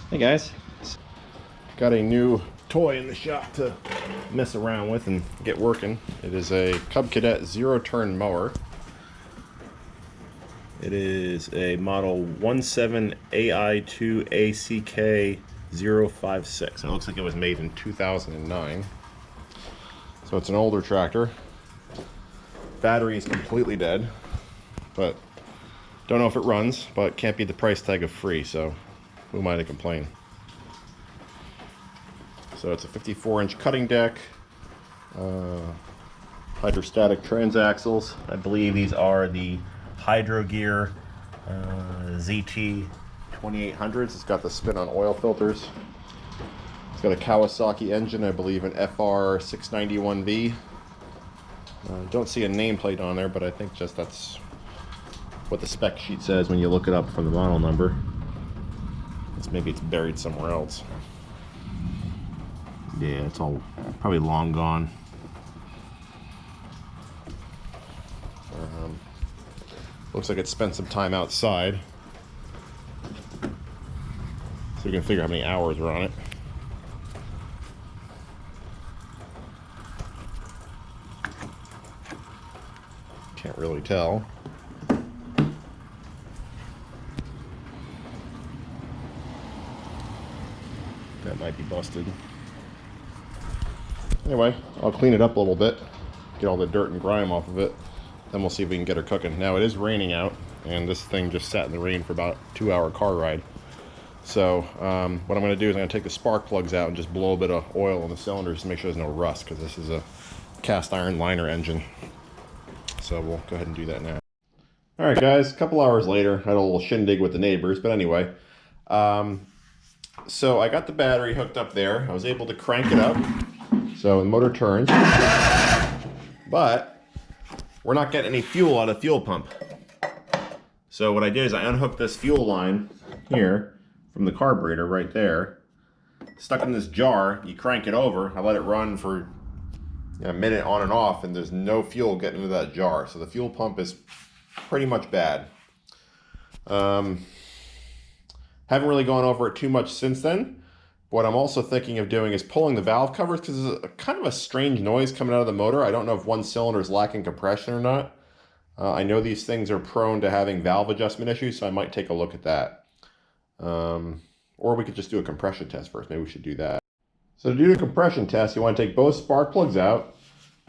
Hey guys, got a new toy in the shop to mess around with and get working. It is a Cub Cadet zero-turn mower. It is a model 17AI2ACK056. It looks like it was made in 2009. So it's an older tractor. Battery is completely dead, but don't know if it runs, but can't beat the price tag of free, so who am I to complain? So it's a 54-inch cutting deck, hydrostatic transaxles. I believe these are the Hydro Gear ZT-2800s. It's got the spin-on oil filters. It's got a Kawasaki engine, I believe an FR691V. Don't see a nameplate on there, but I think just that's what the spec sheet says when you look it up from the model number. Maybe it's buried somewhere else. Yeah, it's all probably long gone. Looks like it spent some time outside, so we can figure how many hours are on it. Can't really tell. That might be busted. Anyway, I'll clean it up a little bit, get all the dirt and grime off of it, then we'll see if we can get her cooking. Now it is raining out, and this thing just sat in the rain for about a 2-hour car ride. So what I'm going to do is I'm going to take the spark plugs out and just blow a bit of oil on the cylinders to make sure there's no rust, because this is a cast iron liner engine. So we'll go ahead and do that now. Alright guys, a couple hours later, I had a little shindig with the neighbors, but anyway. So I got the battery hooked up there. I was able to crank it up. So the motor turns. But we're not getting any fuel out of the fuel pump. So what I did is I unhooked this fuel line here from the carburetor right there. Stuck in this jar. You crank it over. I let it run for a minute on and off, and there's no fuel getting into that jar. So the fuel pump is pretty much bad. Haven't really gone over it too much since then. What I'm also thinking of doing is pulling the valve covers, because there's kind of a strange noise coming out of the motor. I don't know if one cylinder is lacking compression or not. I know these things are prone to having valve adjustment issues, so I might take a look at that. Or we could just do a compression test first. Maybe we should do that. So to do the compression test, you want to take both spark plugs out.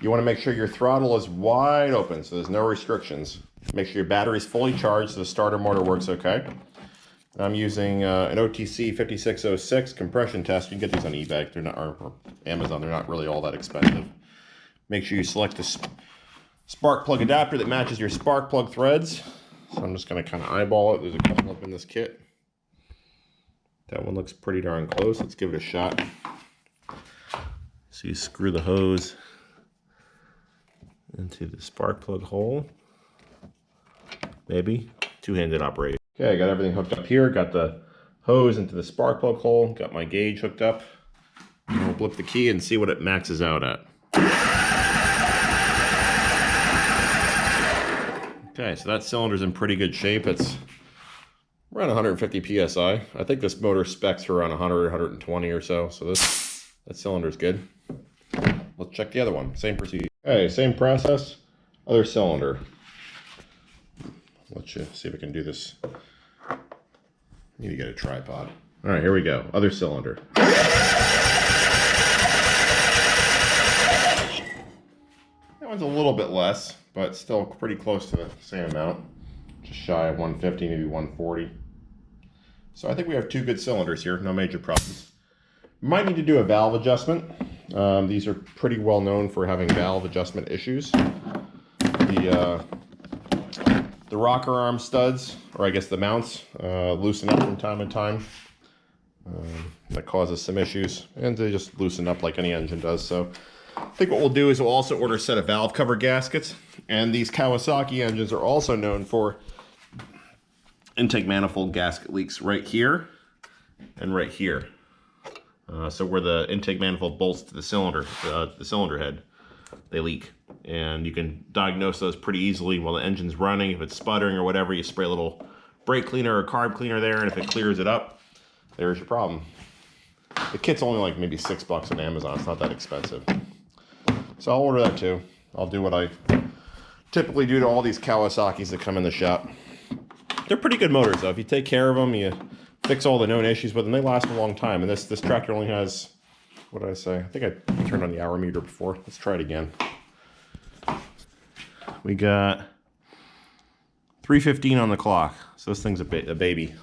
You want to make sure your throttle is wide open, so there's no restrictions. Make sure your battery's fully charged so the starter motor works okay. I'm using an OTC 5606 compression test. You can get these on eBay. They're not, or Amazon. They're not really all that expensive. Make sure you select the spark plug adapter that matches your spark plug threads. So I'm just going to kind of eyeball it. There's a couple up in this kit. That one looks pretty darn close. Let's give it a shot. So you screw the hose into the spark plug hole. Maybe. Two-handed operation. Okay, I got everything hooked up here. Got the hose into the spark plug hole. Got my gauge hooked up. And we'll flip the key and see what it maxes out at. Okay, so that cylinder's in pretty good shape. It's around 150 psi. I think this motor specs are around 100, 120 or so. So that cylinder's good. Let's check the other one. Same procedure. Okay, same process. Other cylinder. Let's see if we can do this. Need to get a tripod. All right, here we go. Other cylinder. That one's a little bit less, but still pretty close to the same amount. Just shy of 150, maybe 140. So I think we have two good cylinders here. No major problems. Might need to do a valve adjustment. These are pretty well known for having valve adjustment issues. The rocker arm studs, or I guess the mounts, loosen up from time to time. That causes some issues, and they just loosen up like any engine does. So I think what we'll do is we'll also order a set of valve cover gaskets. And these Kawasaki engines are also known for intake manifold gasket leaks right here and right here. So where the intake manifold bolts to the cylinder head, they leak. And you can diagnose those pretty easily while the engine's running. If it's sputtering or whatever, you spray a little brake cleaner or carb cleaner there, and if it clears it up, there's your problem. The kit's only like maybe $6 on Amazon. It's not that expensive. So I'll order that too. I'll do what I typically do to all these Kawasaki's that come in the shop. They're pretty good motors though. If you take care of them, you fix all the known issues with them, they last a long time. And this tractor only has, what did I say? I think I turned on the hour meter before. Let's try it again. We got 3:15 on the clock. So this thing's a baby.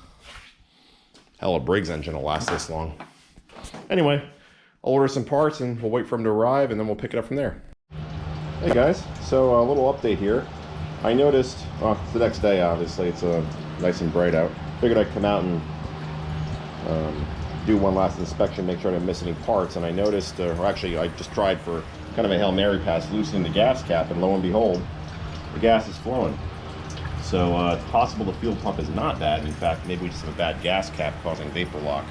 Hell, a Briggs engine will last this long. Anyway, I'll order some parts and we'll wait for them to arrive and then we'll pick it up from there. Hey guys, so a little update here. I noticed, well, it's the next day obviously, it's nice and bright out. Figured I'd come out and do one last inspection, make sure I didn't miss any parts, and I noticed, or actually I just tried for kind of a Hail Mary pass, loosening the gas cap, and lo and behold, the gas is flowing. So it's possible the fuel pump is not bad. In fact, maybe we just have a bad gas cap causing vapor lock.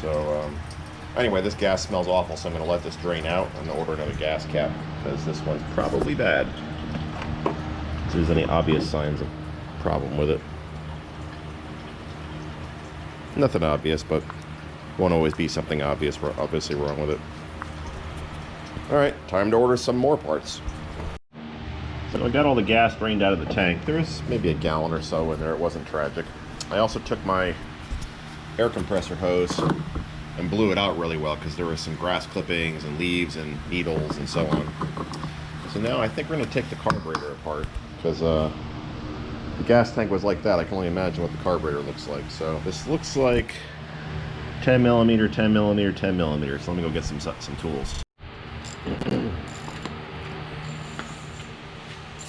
So anyway, this gas smells awful, so I'm going to let this drain out and order another gas cap, because this one's probably bad. If there's any obvious signs of problem with it. Nothing obvious, but won't always be something obviously wrong with it. Alright, time to order some more parts. So I got all the gas drained out of the tank. There's maybe a gallon or so in there. It wasn't tragic. I also took my air compressor hose and blew it out really well because there were some grass clippings and leaves and needles and so on. So now I think we're going to take the carburetor apart because the gas tank was like that. I can only imagine what the carburetor looks like. So this looks like 10 millimeter, 10 millimeter, 10 millimeter. So let me go get some tools.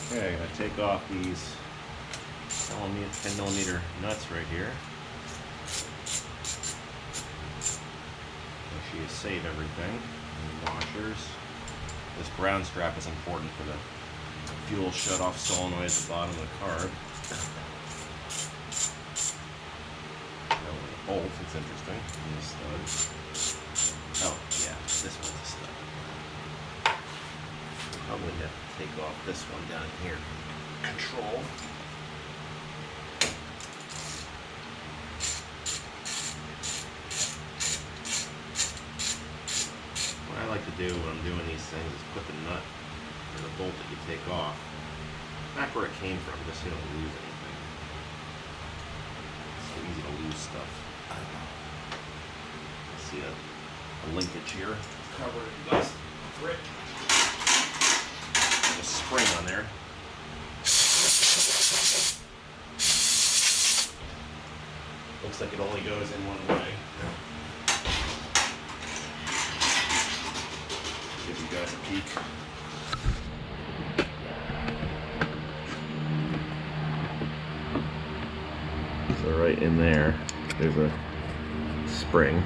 Okay, I'm going to take off these 10 millimeter nuts right here. Make sure you save everything. And washers. This brown strap is important for the fuel shutoff solenoid at the bottom of the carb. The bolt, it's interesting. And the studs. Oh, yeah, this one's a stud. Probably have to take off this one down here. Control. What I like to do when I'm doing these things is put the nut or the bolt that you take off back where it came from, just so you don't lose anything. It's so easy to lose stuff. See a linkage here. Cover it, nice brick. A spring on there. Looks like it only goes in one way. Give you guys a peek. So right in there, there's a spring.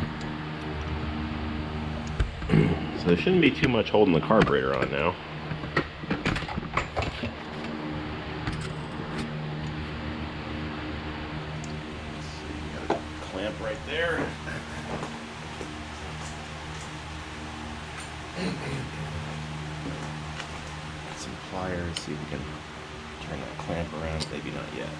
So there shouldn't be too much holding the carburetor on now. Got a clamp right there. Some pliers, see if we can turn that clamp around. Maybe not yet.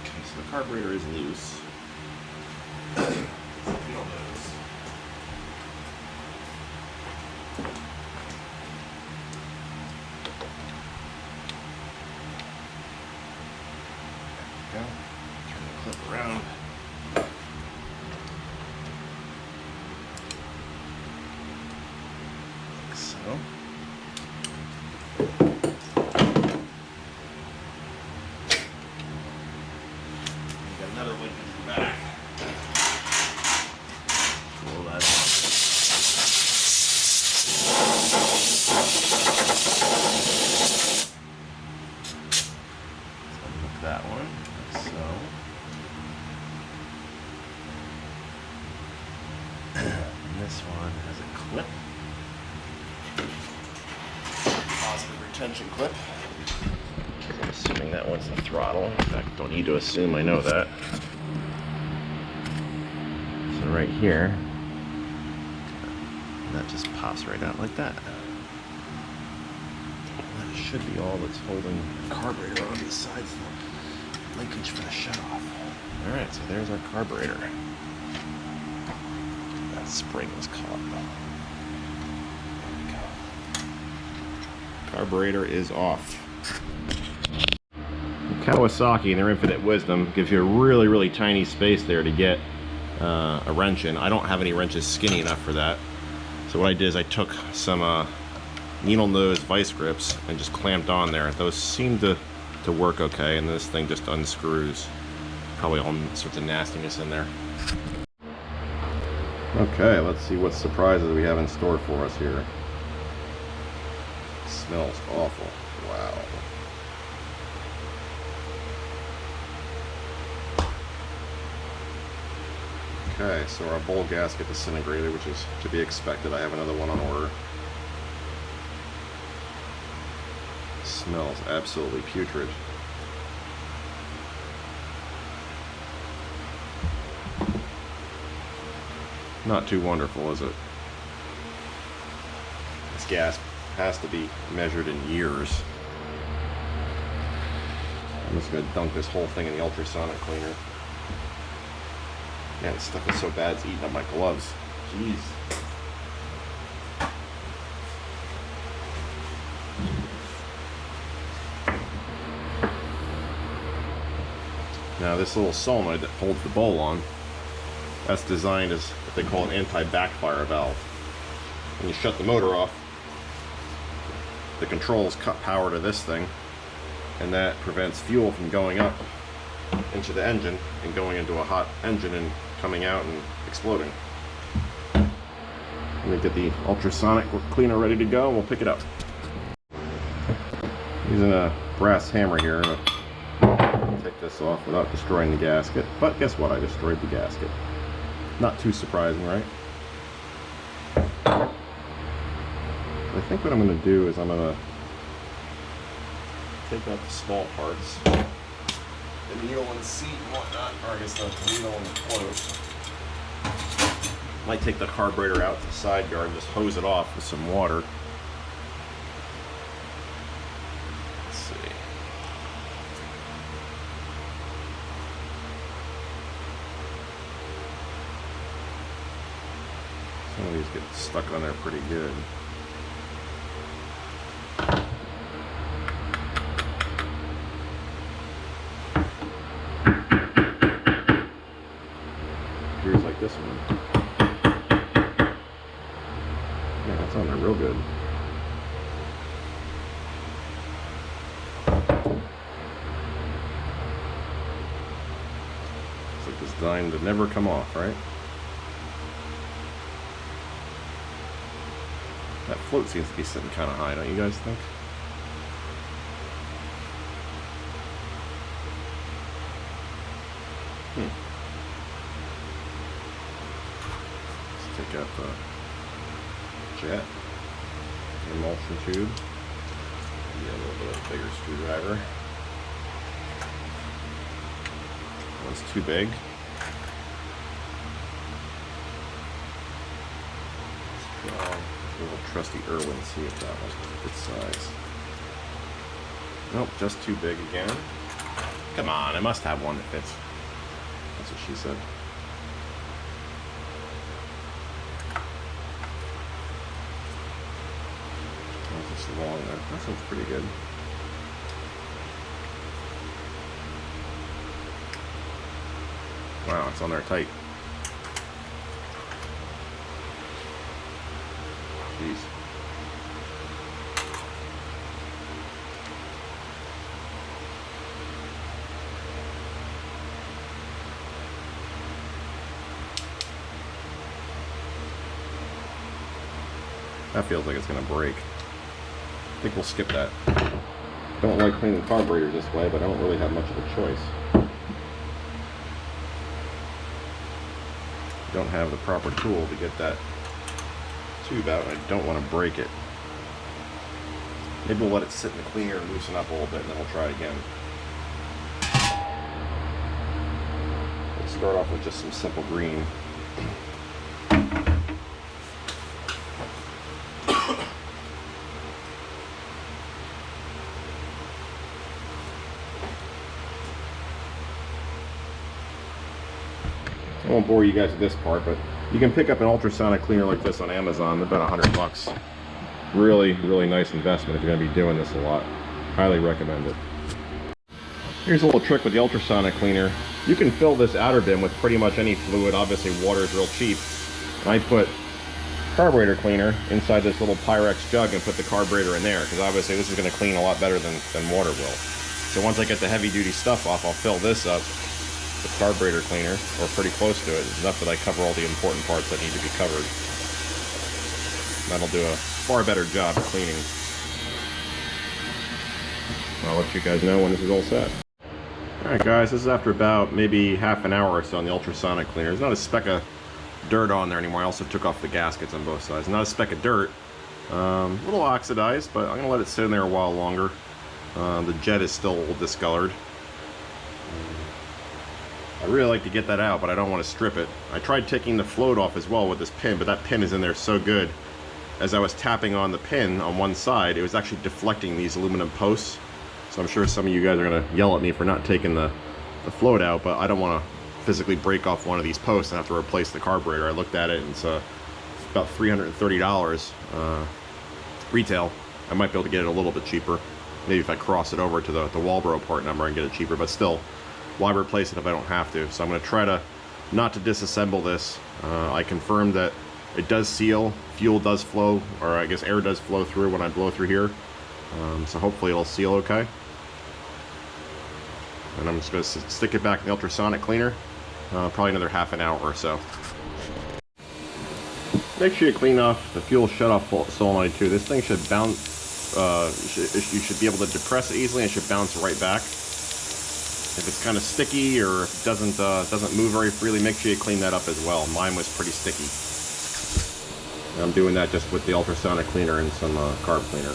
Okay, so the carburetor is loose. Feel those. There we go. Turn the clip around. Like so. Got another link in the back. Pull that off. So unhook that one, like so. And this one has a clip. Positive retention clip. I'm assuming that one's the throttle. In fact, don't need to assume, I know that. So right here, that just pops right out like that. Let it should be all that's holding the carburetor on besides the linkage for the shutoff. Alright, so there's our carburetor. That spring was caught. There we go. Carburetor is off. Kawasaki, in their infinite wisdom, gives you a really, really tiny space there to get a wrench in. I don't have any wrenches skinny enough for that. So what I did is I took some needle nose vice grips and just clamped on there. Those seem to work okay, and this thing just unscrews. Probably all sorts of nastiness in there. Okay, let's see what surprises we have in store for us here. It smells awful. Wow. Okay, so our bowl gasket disintegrated, which is to be expected. I have another one on order. Smells absolutely putrid. Not too wonderful, is it? This gas has to be measured in years. I'm just going to dunk this whole thing in the ultrasonic cleaner. Man, this stuff is so bad it's eating up my gloves. Jeez. Now this little solenoid that holds the bowl on, that's designed as what they call an anti-backfire valve. When you shut the motor off, the controls cut power to this thing, and that prevents fuel from going up into the engine and going into a hot engine and coming out and exploding. Let me get the ultrasonic cleaner ready to go and we'll pick it up. Using a brass hammer here to take this off without destroying the gasket. But guess what? I destroyed the gasket. Not too surprising, right? I think what I'm going to do is I'm going to take out the small parts. The needle and seat and whatnot, or I guess the needle and the float. Might take the carburetor out to the side yard and just hose it off with some water. Let's see. Some of these get stuck on there pretty good. Like this one. Yeah, that's on there real good. It's like designed to never come off, right? That float seems to be sitting kind of high, don't you guys think? Take out the jet, the emulsion tube, and a little bit of a bigger screwdriver. One's too big. Let's draw a little trusty Irwin, see if that one's a good size. Nope, just too big again. Come on, I must have one that fits. That's what she said. Along there. That sounds pretty good. Wow, it's on there tight. Jeez. That feels like it's going to break. I think we'll skip that. Don't like cleaning carburetors this way, but I don't really have much of a choice. Don't have the proper tool to get that tube out, and I don't want to break it. Maybe we'll let it sit in the cleaner and loosen up a little bit, and then we'll try again. We'll start off with just some simple green. I won't bore you guys with this part, but you can pick up an ultrasonic cleaner like this on Amazon. They're about $100. Really, really nice investment if you're going to be doing this a lot. Highly recommend it. Here's a little trick with the ultrasonic cleaner. You can fill this outer bin with pretty much any fluid. Obviously, water is real cheap. And I put carburetor cleaner inside this little Pyrex jug and put the carburetor in there, because obviously this is going to clean a lot better than water will. So once I get the heavy-duty stuff off, I'll fill this up with carburetor cleaner, or pretty close to it, enough that I cover all the important parts that need to be covered. That'll do a far better job of cleaning. I'll let you guys know when this is all set. Alright guys, this is after about maybe half an hour or so on the ultrasonic cleaner. There's not a speck of dirt on there anymore. I also took off the gaskets on both sides. Not a speck of dirt. A little oxidized, but I'm going to let it sit in there a while longer. The jet is still a little discolored. I really like to get that out, but I don't want to strip it. I tried taking the float off as well with this pin, but that pin is in there so good. As I was tapping on the pin on one side, it was actually deflecting these aluminum posts. So I'm sure some of you guys are going to yell at me for not taking the float out, but I don't want to physically break off one of these posts and have to replace the carburetor. I looked at it and it's about $330 retail. I might be able to get it a little bit cheaper. Maybe if I cross it over to the Walbro part number and get it cheaper, but still, why replace it if I don't have to? So I'm going to try to not to disassemble this. I confirmed that it does seal, fuel does flow, or I guess air does flow through when I blow through here. So hopefully it'll seal okay. And I'm just going to stick it back in the ultrasonic cleaner, probably another half an hour or so. Make sure you clean off the fuel shutoff solenoid too. This thing should bounce, you should be able to depress it easily and it should bounce right back. If it's kind of sticky or if it doesn't move very freely, make sure you clean that up as well. Mine was pretty sticky. And I'm doing that just with the ultrasonic cleaner and some carb cleaner.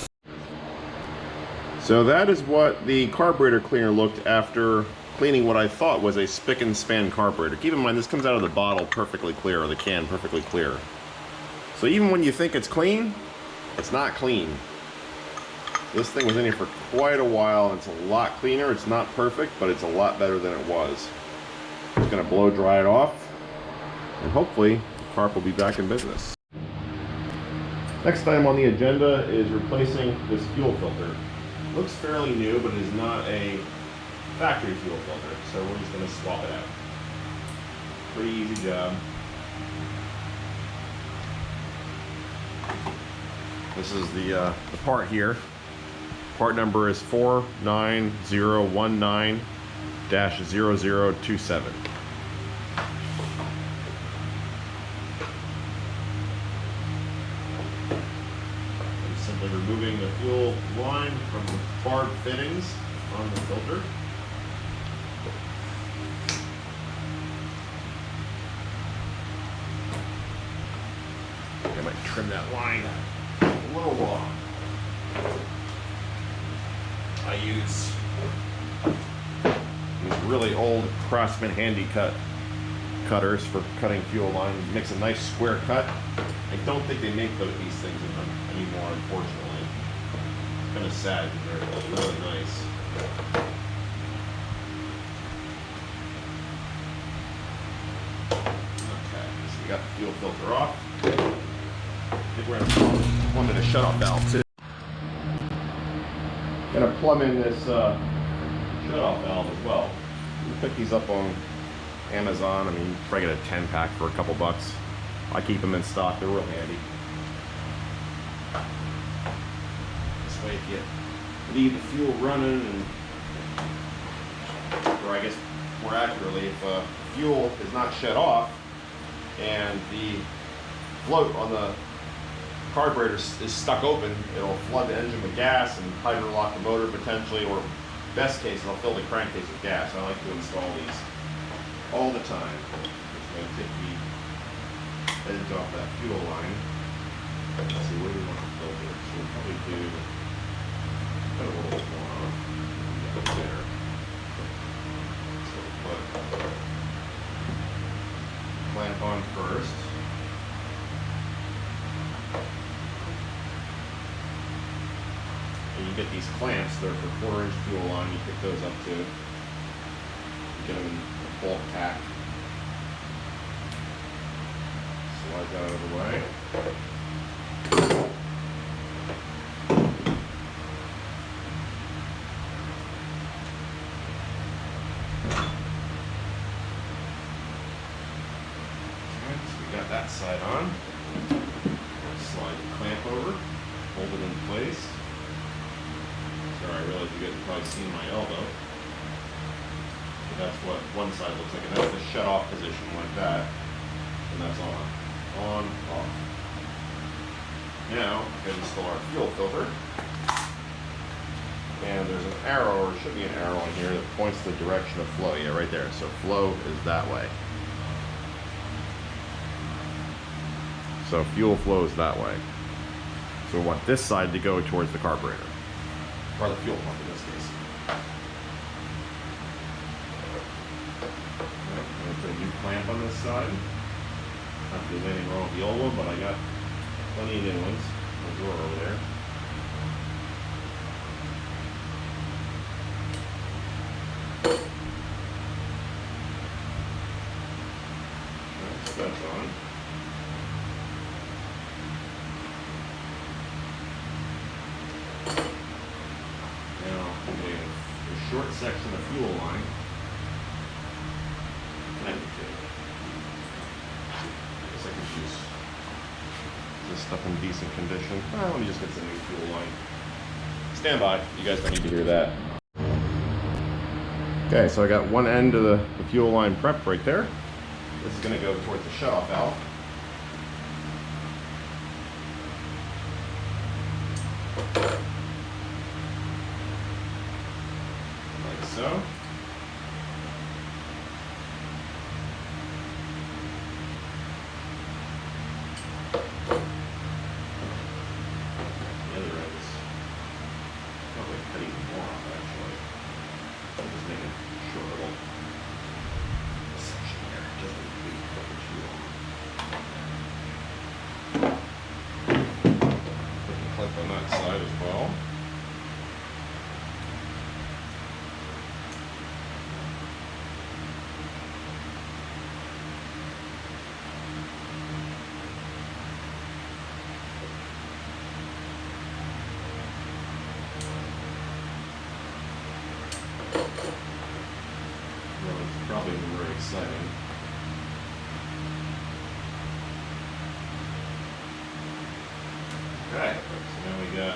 So that is what the carburetor cleaner looked after cleaning what I thought was a spick and span carburetor. Keep in mind, this comes out of the bottle perfectly clear, or the can perfectly clear. So even when you think it's clean, it's not clean. This thing was in here for quite a while, and it's a lot cleaner. It's not perfect, but it's a lot better than it was. Just gonna blow dry it off, and hopefully the carb will be back in business. Next item on the agenda is replacing this fuel filter. Looks fairly new, but it is not a factory fuel filter, so we're just going to swap it out. Pretty easy job. This is the part here. Part number is 49019-0027. Simply removing the fuel line from the barb fittings on the filter. I might trim that line a little long. I use these really old Craftsman handy cutters for cutting fuel lines. It makes a nice square cut. I don't think they make these things anymore, unfortunately. It's kind of sad because they're really nice. Okay, so we got the fuel filter off. I think we're going to plumb in a shutoff valve too. Going to plumb in this shutoff valve as well. You can pick these up on Amazon. I mean, you can probably get a 10-pack for a couple bucks. I keep them in stock. They're real handy. This way, if you leave the fuel running, or I guess more accurately, if fuel is not shut off and the float on the carburetor is stuck open, it'll flood the engine with gas and hydrolock the motor potentially, or best case, it'll fill the crankcase with gas. I like to install these all the time. Just going to take the edge off that fuel line. Let's see, where do we want to filter? So we'll probably do put a little bit more on up there. So we'll put clamp on first. And you get these clamps, they're for 1/4-inch fuel line. You pick those up too. You get them in a bulk pack. slide that out of the way. That side on. Slide the clamp over, hold it in place. Sorry, I realize you guys have probably seen my elbow. But that's what one side looks like, and that's the shut-off position like that. And that's on. On, off. Now, we can install our fuel filter. And there's an arrow, or should be an arrow in here that points the direction of flow. Yeah, right there. So flow is that way. So fuel flows that way. So we want this side to go towards the carburetor, or the fuel pump in this case. Right, I'm going to put a new clamp on this side. Not that there's anything wrong with the old one, but I got plenty of new ones. The drawer over there. Right, so that's on. Short section of fuel line. I guess I can use this stuff in decent condition. Let me just get some new fuel line. Stand by. You guys don't need to hear that. Okay, so I got one end of the fuel line prepped right there. This is going to go towards the shutoff valve. So, the other end is probably cutting more off actually. I'm just making a short little section here. It doesn't need to be too long. Put the clip on that side as well. Probably very exciting. Okay, so now we got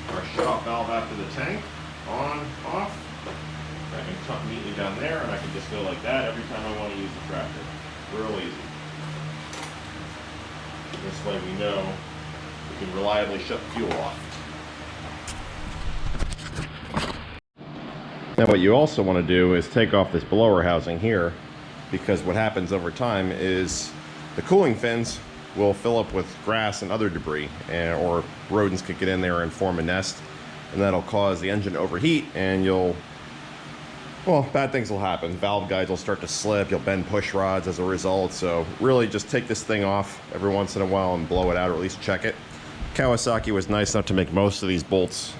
our shutoff valve after the tank, on, off. I can tuck neatly down there, and I can just go like that every time I want to use the tractor. Real easy. This way we know we can reliably shut the fuel off. Now what you also want to do is take off this blower housing here, because what happens over time is the cooling fins will fill up with grass and other debris, or rodents could get in there and form a nest, and that'll cause the engine to overheat, and well, bad things will happen. Valve guides will start to slip, you'll bend push rods as a result. So really just take this thing off every once in a while and blow it out, or at least check it. Kawasaki was nice enough to make most of these bolts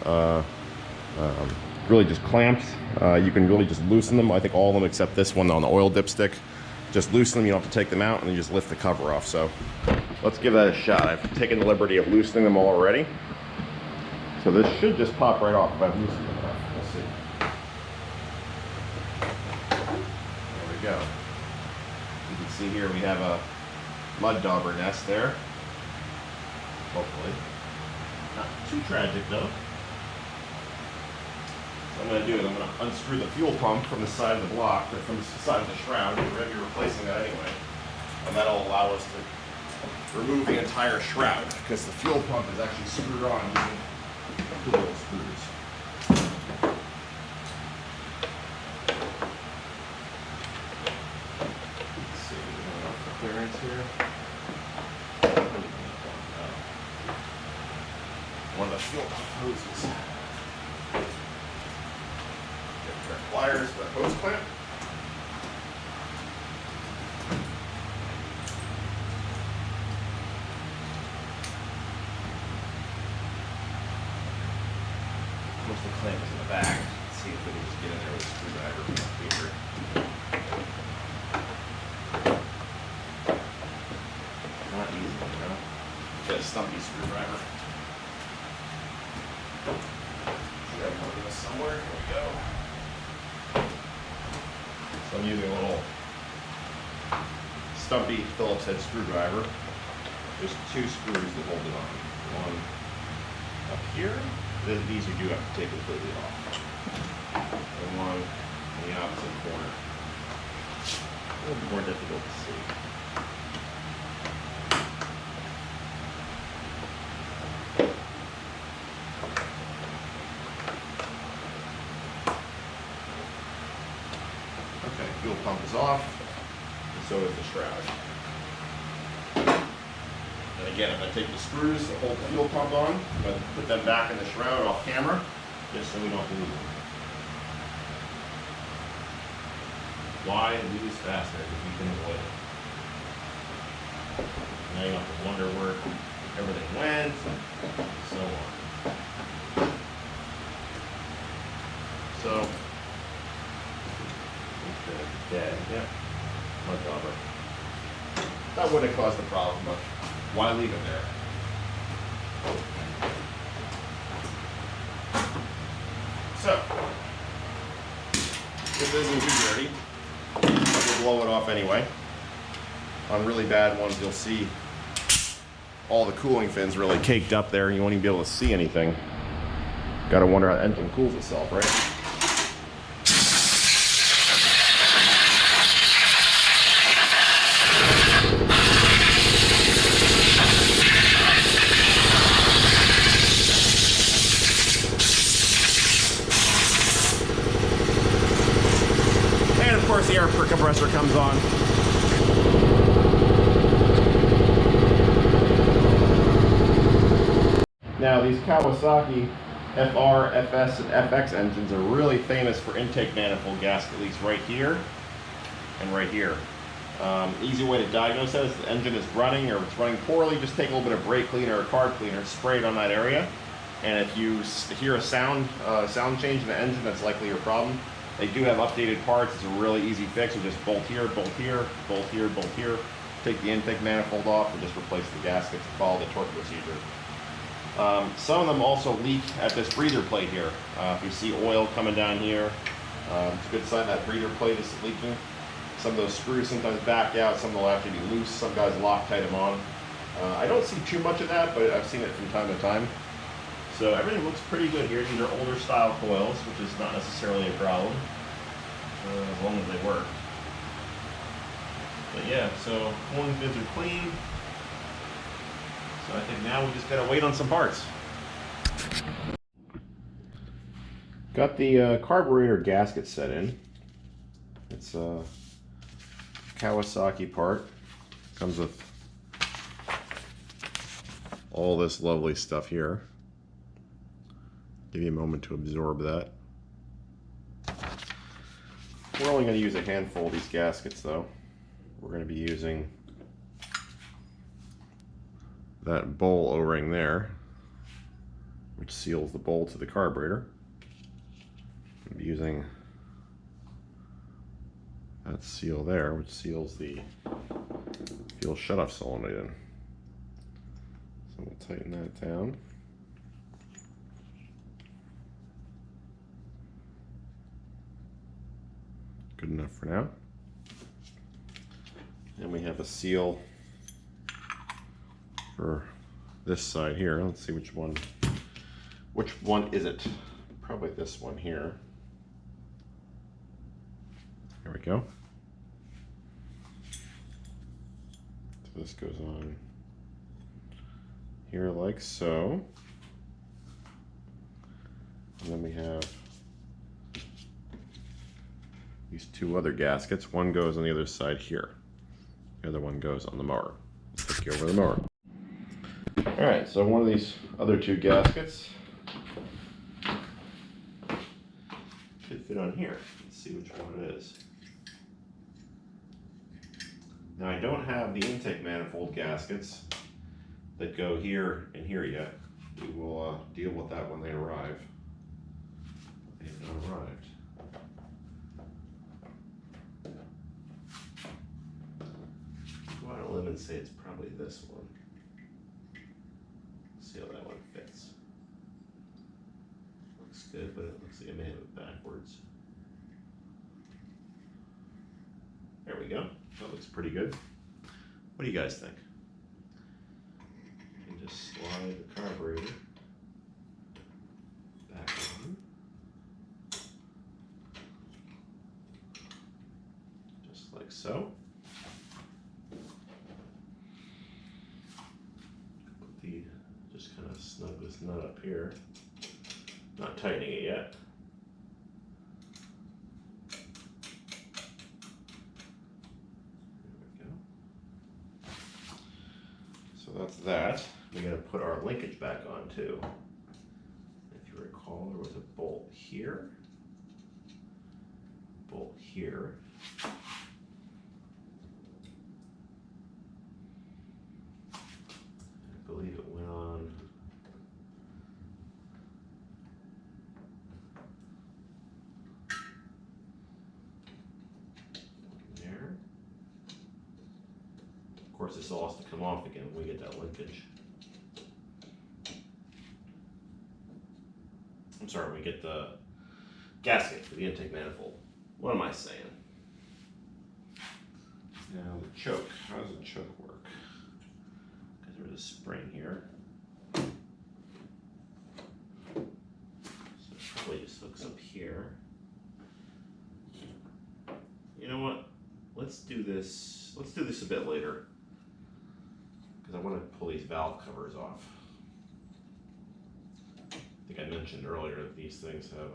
really just clamps. You can really just loosen them. I think all of them except this one on the oil dipstick. Just loosen them, you don't have to take them out, and then you just lift the cover off. So let's give that a shot. I've taken the liberty of loosening them already. So this should just pop right off if I've loosened them enough. We'll see. There we go. You can see here we have a mud dauber nest there. Hopefully. Not too tragic though. What I'm going to do is I'm going to unscrew the fuel pump from the side of the block, or from the side of the shroud. We're going to be replacing that anyway. And that'll allow us to remove the entire shroud, because the fuel pump is actually screwed on using two little screws. Let's see, we have enough clearance here. One of the fuel pump hoses. Pliers for the hose clamp. Most of the clamp is in the back. Let's see if we can just get in there with a screwdriver. a stumpy screwdriver. Should have one of this somewhere. Here we go. So I'm using a little stumpy Phillips head screwdriver. There's 2 screws that hold it on. One up here. These you do have to take completely off. And one in the opposite corner. A little bit more difficult to see. Okay, fuel pump is off, and so is the shroud. And again, if I take the screws that hold the fuel pump on, I'm going to put them back in the shroud off camera, just so we don't lose them. Why lose faster if you can avoid it? Now you don't have to wonder where everything went, and so on. So, dead, yep, no cover. That wouldn't have caused the problem, but why leave it there? So, this isn't too dirty. We'll blow it off anyway. On really bad ones, you'll see all the cooling fins really caked up there, and you won't even be able to see anything. Gotta wonder how the engine cools itself, right? And of course the air compressor comes on. Now these Kawasaki FR, FS, and FX engines are really famous for intake manifold gasket leaks right here and right here. Easy way to diagnose that is the engine is running or it's running poorly, just take a little bit of brake cleaner or card cleaner, spray it on that area. And if you hear a sound change in the engine, that's likely your problem. They do have updated parts. It's a really easy fix. You just bolt here, bolt here, bolt here, bolt here. Take the intake manifold off and just replace the gaskets and follow the torque procedure. Some of them also leak at this breather plate here. If you see oil coming down here, it's a good sign that breather plate is leaking. Some of those screws sometimes back out, some will actually be loose, some guys Loctite them on. I don't see too much of that, but I've seen it from time to time. So everything looks pretty good here. These are older style coils, which is not necessarily a problem, as long as they work. But yeah, so cooling fins are clean. So I think now we just gotta wait on some parts. Got the carburetor gasket set in. It's a Kawasaki part. Comes with all this lovely stuff here. Give you a moment to absorb that. We're only going to use a handful of these gaskets though. We're going to be using that bowl O-ring there, which seals the bowl to the carburetor. I'll be using that seal there, which seals the fuel shutoff solenoid in. So we'll tighten that down. Good enough for now. And we have a seal for this side here. Let's see which one is it? Probably this one here. There we go. So this goes on here like so. And then we have these two other gaskets. One goes on the other side here. The other one goes on the mower. Let's take you over the mower. All right, so one of these other two gaskets should fit on here. Let's see which one it is. Now I don't have the intake manifold gaskets that go here and here yet. We will deal with that when they arrive. They have not arrived. Go out on a limb and say it's probably this one. looks good, but it looks like I may have it backwards. There we go. That looks pretty good. What do you guys think? You can just slide the carburetor back on. Just like so. Just kind of snug this nut up here. Not tightening it yet. There we go. So that's that. We got to put our linkage back on too. If you recall, there was a bolt here, bolt here. I believe it went on there. Of course, this all has to come off again when we get that linkage. I'm sorry, we get the gasket for the intake manifold. What am I saying? Now the choke. How does the choke work? There's a spring here. So it probably just hooks up here. You know what? Let's do this a bit later. Because I want to pull these valve covers off. I think I mentioned earlier that these things have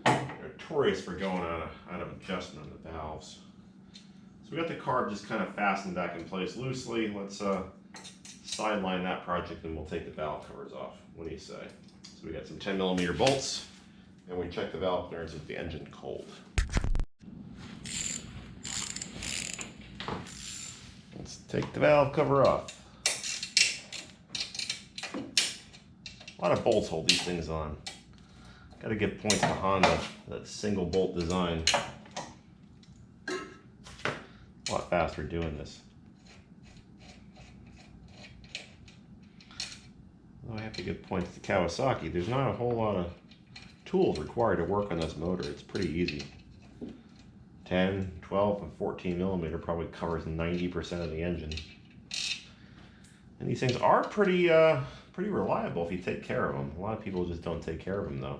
they're notorious for going out of adjustment on the valves. So we got the carb just kind of fastened back in place loosely. Let's sideline that project and we'll take the valve covers off. What do you say? So we got some 10mm bolts and we check the valve clearance with the engine cold. Let's take the valve cover off. A lot of bolts hold these things on. Got to give points to Honda, that single bolt design. A lot faster doing this. I have to give points to Kawasaki. There's not a whole lot of tools required to work on this motor. It's pretty easy. 10, 12, and 14mm probably covers 90% of the engine. And these things are pretty reliable if you take care of them. A lot of people just don't take care of them though.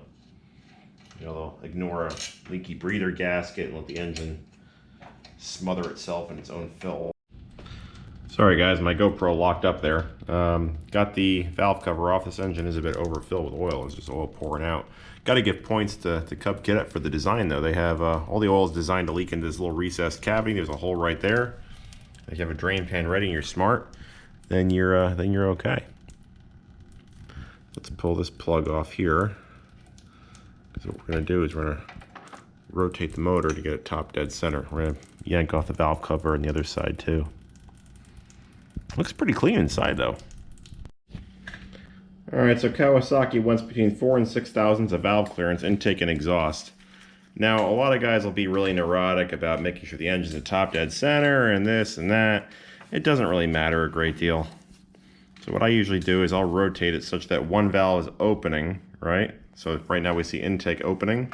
You know, they'll ignore a leaky breather gasket and let the engine smother itself in its own fill. Sorry guys, my GoPro locked up there. Got the valve cover off. This engine is a bit overfilled with oil. There's just oil pouring out. Got to give points to Cub Cadet for the design though. They have all the oil is designed to leak into this little recessed cavity. There's a hole right there. If you have a drain pan ready and you're smart, then you're okay. Let's pull this plug off here. Because what we're going to do is we're going to rotate the motor to get it top dead center. We're going to yank off the valve cover on the other side too. Looks pretty clean inside though. Alright, so Kawasaki wants between 4 and 6 thousandths of valve clearance, intake and exhaust. Now, a lot of guys will be really neurotic about making sure the engine's at top dead center and this and that. It doesn't really matter a great deal. So what I usually do is I'll rotate it such that one valve is opening, right? So right now we see intake opening.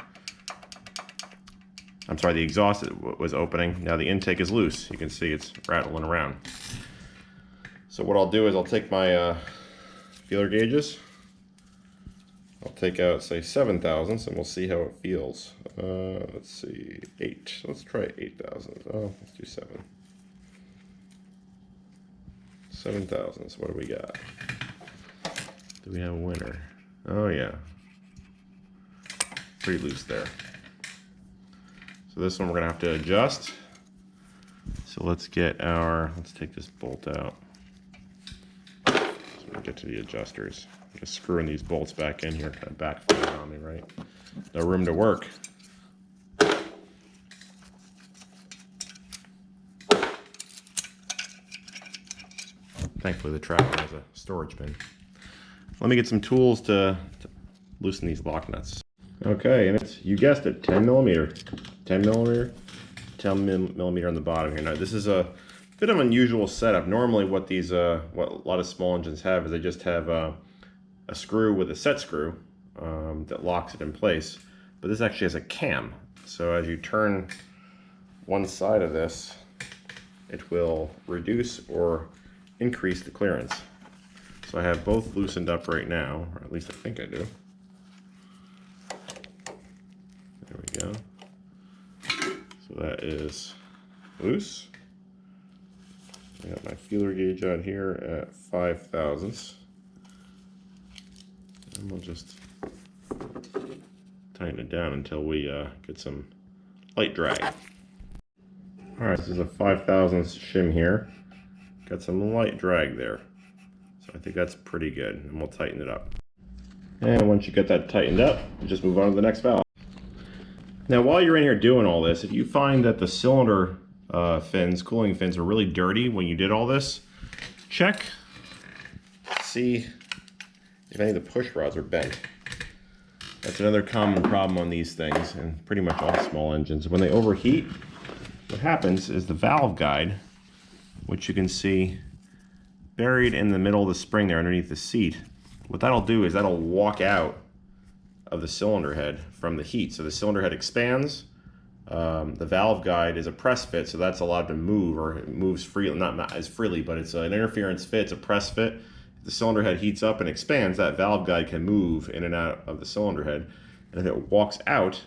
I'm sorry, the exhaust was opening. Now the intake is loose. You can see it's rattling around. So what I'll do is I'll take my feeler gauges. I'll take out, say, 7 thousandths, and we'll see how it feels. Let's see, 8. Let's try 8 thousandths. Oh, let's do 7. 7 thousandths. What do we got? Do we have a winner? Oh yeah, pretty loose there. So this one we're gonna have to adjust. So let's take this bolt out. So we'll get to the adjusters. I'm just screwing these bolts back in here, kind of backfired on me, right? No room to work. Thankfully the tractor has a storage bin. Let me get some tools to loosen these lock nuts. Okay, and it's, you guessed it, 10 millimeter. 10 millimeter, 10 millimeter on the bottom here. Now this is a bit of an unusual setup. Normally what these, what a lot of small engines have is they just have a screw with a set screw that locks it in place. But this actually has a cam. So as you turn one side of this, it will reduce or increase the clearance. So I have both loosened up right now, or at least I think I do. There we go. So that is loose. I got my feeler gauge out here at 5 thousandths. And we'll just tighten it down until we get some light drag. Alright, this is a 5 thousandths shim here. Got some light drag there. So I think that's pretty good, and we'll tighten it up. And once you get that tightened up, you just move on to the next valve. Now while you're in here doing all this, if you find that the cylinder fins, cooling fins, are really dirty when you did all this, check, see if any of the push rods are bent. That's another common problem on these things, and pretty much all small engines. When they overheat, what happens is the valve guide, which you can see buried in the middle of the spring there underneath the seat, what that'll do is that'll walk out of the cylinder head from the heat. So the cylinder head expands. The valve guide is a press fit, so that's allowed to move, or it moves freely, not as freely, but it's an interference fit, it's a press fit. If the cylinder head heats up and expands, that valve guide can move in and out of the cylinder head. And if it walks out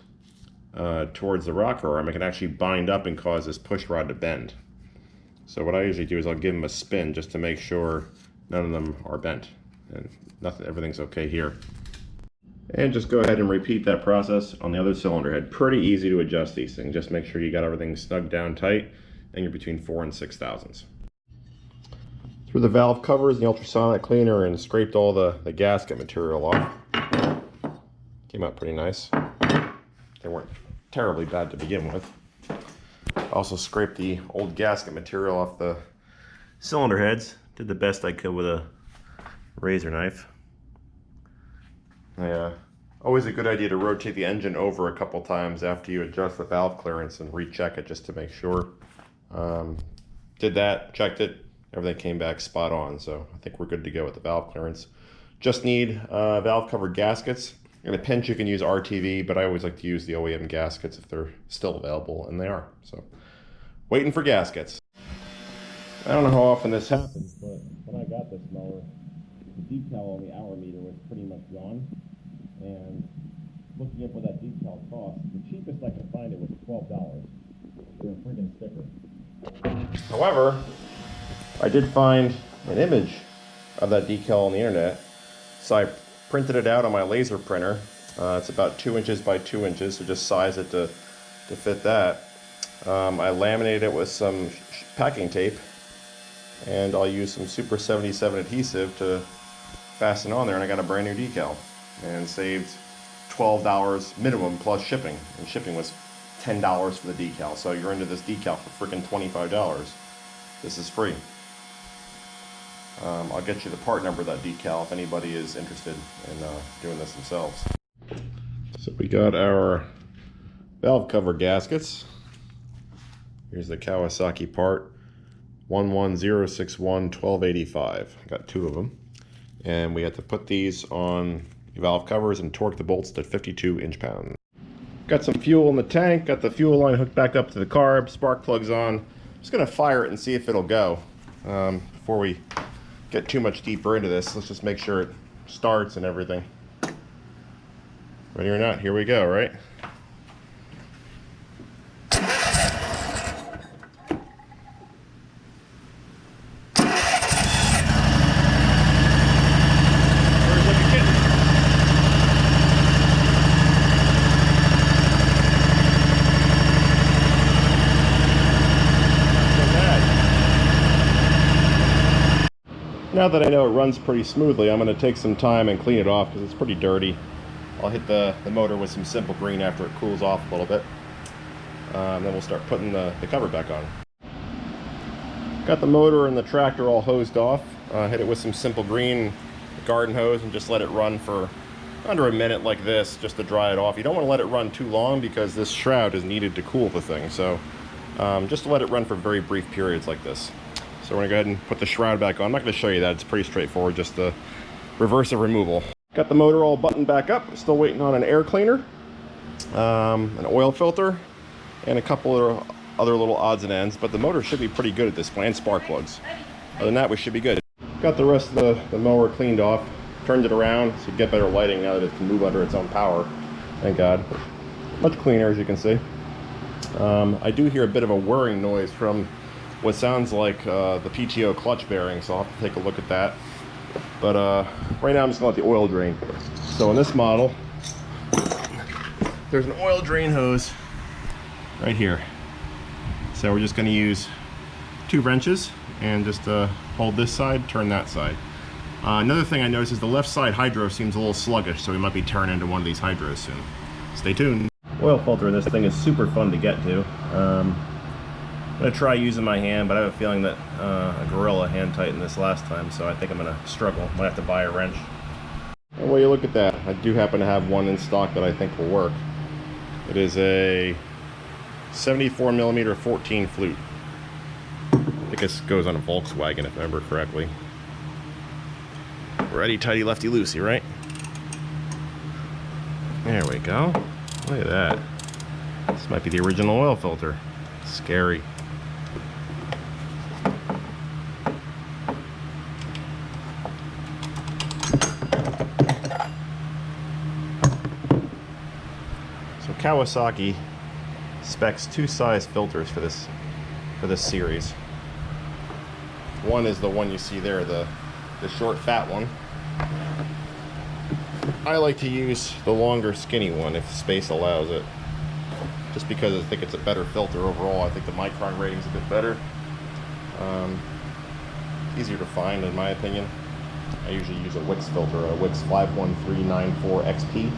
towards the rocker arm, it can actually bind up and cause this push rod to bend. So what I usually do is I'll give them a spin just to make sure none of them are bent, and everything's okay here. And just go ahead and repeat that process on the other cylinder head. Pretty easy to adjust these things. Just make sure you got everything snug down tight, and you're between 4 and 6 thousandths. Threw the valve covers in the ultrasonic cleaner and scraped all the gasket material off. Came out pretty nice. They weren't terribly bad to begin with. Also scraped the old gasket material off the cylinder heads. Did the best I could with a razor knife. Always a good idea to rotate the engine over a couple times after you adjust the valve clearance and recheck it just to make sure. Did that, checked it, everything came back spot on, so I think we're good to go with the valve clearance. Just need valve cover gaskets. In a pinch you can use RTV, but I always like to use the OEM gaskets if they're still available, and they are. So, waiting for gaskets. I don't know how often this happens, but when I got this mower, the decal on the hour meter was pretty much gone. And looking up what that decal cost, the cheapest I could find it was $12 for a friggin' sticker. However, I did find an image of that decal on the internet, so I printed it out on my laser printer. It's about 2 inches by 2 inches, so just size it to fit that. I laminated it with some packing tape, and I'll use some Super 77 adhesive to fasten on there, and I got a brand new decal. And saved $12 minimum plus shipping, and shipping was $10 for the decal. So you're into this decal for freaking $25. This is free. I'll get you the part number of that decal if anybody is interested in doing this themselves. So we got our valve cover gaskets. Here's the Kawasaki part 11061-1285. I got 2 of them, and we had to put these on valve covers and torque the bolts to 52 inch-pounds. Got some fuel in the tank, got the fuel line hooked back up to the carb, spark plugs on. Just gonna fire it and see if it'll go. Before we get too much deeper into this, let's just make sure it starts and everything. Ready or not, here we go, right? Now that I know it runs pretty smoothly, I'm going to take some time and clean it off because it's pretty dirty. I'll hit the motor with some simple green after it cools off a little bit. Then we'll start putting the cover back on. Got the motor and the tractor all hosed off. Hit it with some simple green garden hose and just let it run for under a minute like this just to dry it off. You don't want to let it run too long because this shroud is needed to cool the thing. So just let it run for very brief periods like this. So we're going to go ahead and put the shroud back on. I'm not going to show you that. It's pretty straightforward, just the reversive removal. Got the motor all buttoned back up. Still waiting on an air cleaner, an oil filter, and a couple of other little odds and ends. But the motor should be pretty good at this point, and spark plugs. Other than that, we should be good. Got the rest of the mower cleaned off. Turned it around so you get better lighting now that it can move under its own power. Thank God. Much cleaner, as you can see. I do hear a bit of a whirring noise from what sounds like the PTO clutch bearing, so I'll have to take a look at that. But right now I'm just going to let the oil drain. So in this model, there's an oil drain hose right here. So we're just going to use 2 wrenches and just hold this side, turn that side. Another thing I noticed is the left side hydro seems a little sluggish, so we might be turning into one of these hydros soon. Stay tuned. Oil filter in this thing is super fun to get to. I'm going to try using my hand, but I have a feeling that a gorilla hand tightened this last time, so I think I'm going to struggle. Might have to buy a wrench. And well, you look at that. I do happen to have one in stock that I think will work. It is a 74mm 14 flute. I think this goes on a Volkswagen, if I remember correctly. Righty tighty, lefty loosey, right? There we go. Look at that. This might be the original oil filter. Scary. So Kawasaki specs 2 size filters for this series. One is the one you see there, the short fat one. I like to use the longer skinny one if space allows it, just because I think it's a better filter overall. I think the micron rating is a bit better, easier to find in my opinion. I usually use a Wix filter, a Wix 51394XP.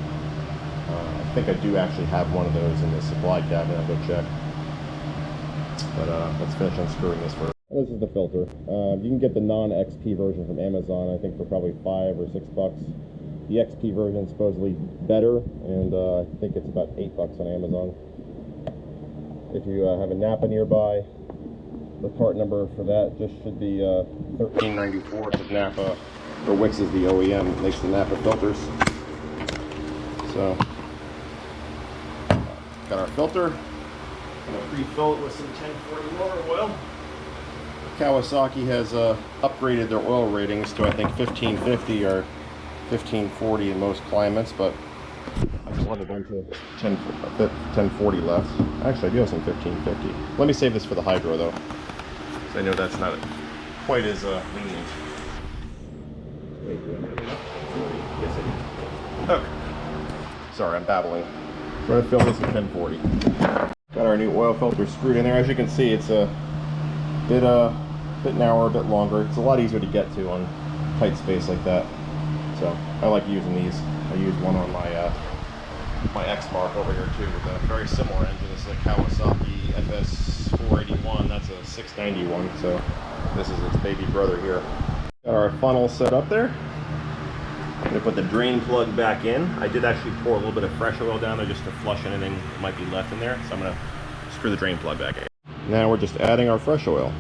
I think I do actually have one of those in the supply cabinet. I'll go check. But let's finish unscrewing this first. This is the filter. You can get the non-XP version from Amazon, I think for probably $5 or $6. The XP version is supposedly better, and I think it's about $8 on Amazon. If you have a Napa nearby, the part number for that just should be 1394 of Napa, or Wix is the OEM that makes the Napa filters. So, got our filter. I'm going to pre-fill it with some 1040 motor oil. Kawasaki has upgraded their oil ratings to I think 1550 or 1540 in most climates, but I just wanted a bunch of 1040 left. Actually, I do have some 1550. Let me save this for the hydro though, because I know that's not quite as lenient. Okay. Sorry, I'm babbling. We're going to fill this at 1040. Got our new oil filter screwed in there. As you can see, it's a bit narrower, a bit longer. It's a lot easier to get to on tight space like that. So I like using these. I use one on my X-Mark over here too, with a very similar engine. This is a Kawasaki FR691. That's a 691. So this is its baby brother here. Got our funnel set up there. I'm going to put the drain plug back in. I did actually pour a little bit of fresh oil down there just to flush anything that might be left in there. So I'm going to screw the drain plug back in. Now we're just adding our fresh oil.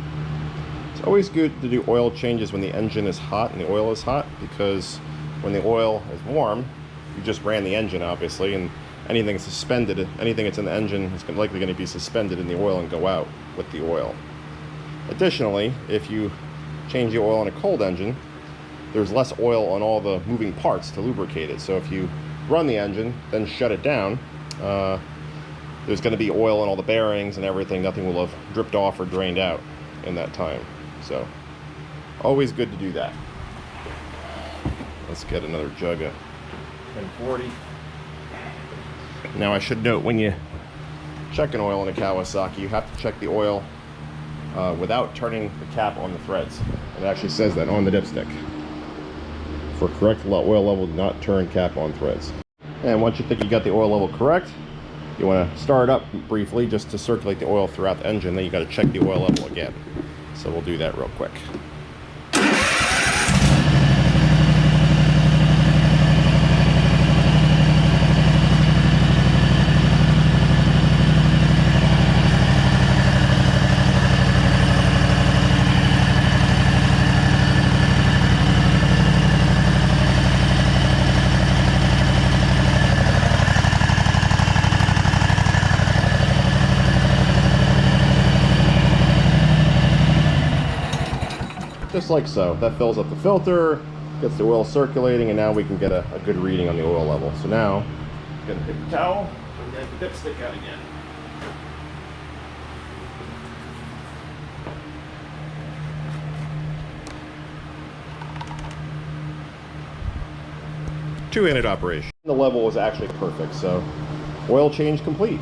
It's always good to do oil changes when the engine is hot and the oil is hot, because when the oil is warm, you just ran the engine obviously, and anything suspended, anything that's in the engine is likely going to be suspended in the oil and go out with the oil. Additionally, if you change the oil in a cold engine, there's less oil on all the moving parts to lubricate it. So if you run the engine, then shut it down, there's going to be oil on all the bearings and everything. Nothing will have dripped off or drained out in that time. So always good to do that. Let's get another jug of 1040. Now I should note, when you check an oil in a Kawasaki, you have to check the oil without turning the cap on the threads. It actually says that on the dipstick. For correct oil level, do not turn cap on threads. And once you think you got the oil level correct, you want to start up briefly just to circulate the oil throughout the engine. Then you got to check the oil level again. So we'll do that real quick. just like so. That fills up the filter, gets the oil circulating, and now we can get a good reading on the oil level. So now, I'm gonna take the towel and get the dipstick out again. Two-handed operation. The level was actually perfect, so oil change complete.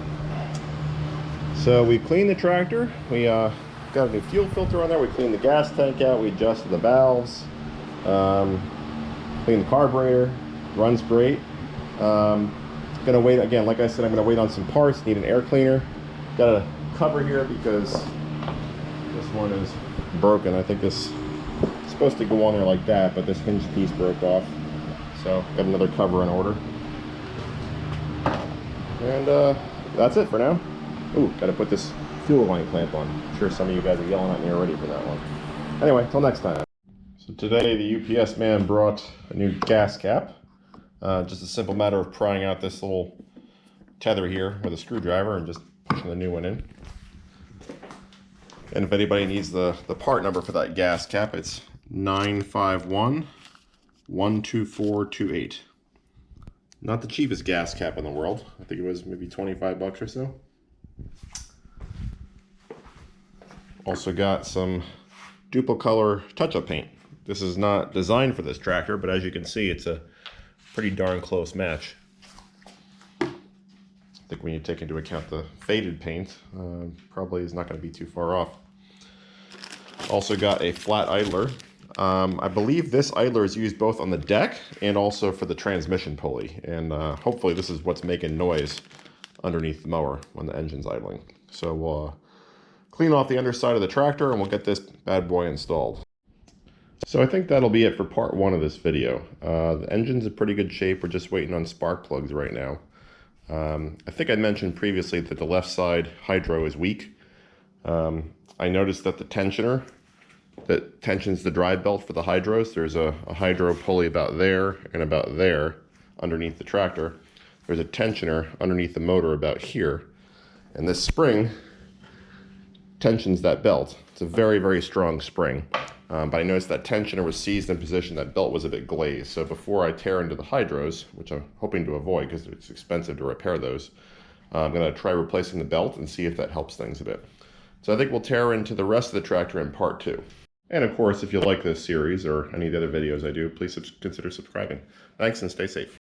So we cleaned the tractor. We got a new fuel filter on there. We cleaned the gas tank out. We adjusted the valves. Cleaned the carburetor. Runs great. Gonna wait again. Like I said, I'm gonna wait on some parts. Need an air cleaner. Got a cover here because this one is broken. I think this is supposed to go on there like that, but this hinge piece broke off. So got another cover in order. And that's it for now. Ooh, gotta put this fuel line clamp on. I'm sure some of you guys are yelling at me already for that one. Anyway, till next time. So today the UPS man brought a new gas cap. Just a simple matter of prying out this little tether here with a screwdriver and just pushing the new one in. And if anybody needs the part number for that gas cap, it's 951-12428. Not the cheapest gas cap in the world. I think it was maybe 25 bucks or so. Also got some Duplicolor touch-up paint. This is not designed for this tractor, but as you can see, it's a pretty darn close match. I think when you take into account the faded paint, probably is not going to be too far off. Also got a flat idler. I believe this idler is used both on the deck and also for the transmission pulley, and hopefully this is what's making noise underneath the mower when the engine's idling. So we'll clean off the underside of the tractor and we'll get this bad boy installed. So I think that'll be it for part one of this video. The engine's in pretty good shape. We're just waiting on spark plugs right now. I think I mentioned previously that the left side hydro is weak. I noticed that the tensioner that tensions the drive belt for the hydros, there's a hydro pulley about there and about there underneath the tractor. There's a tensioner underneath the motor about here. And this spring tensions that belt. It's a very, very strong spring. But I noticed that tensioner was seized in position, that belt was a bit glazed. So before I tear into the hydros, which I'm hoping to avoid because it's expensive to repair those, I'm going to try replacing the belt and see if that helps things a bit. So I think we'll tear into the rest of the tractor in part two. And of course, if you like this series or any of the other videos I do, please consider subscribing. Thanks and stay safe.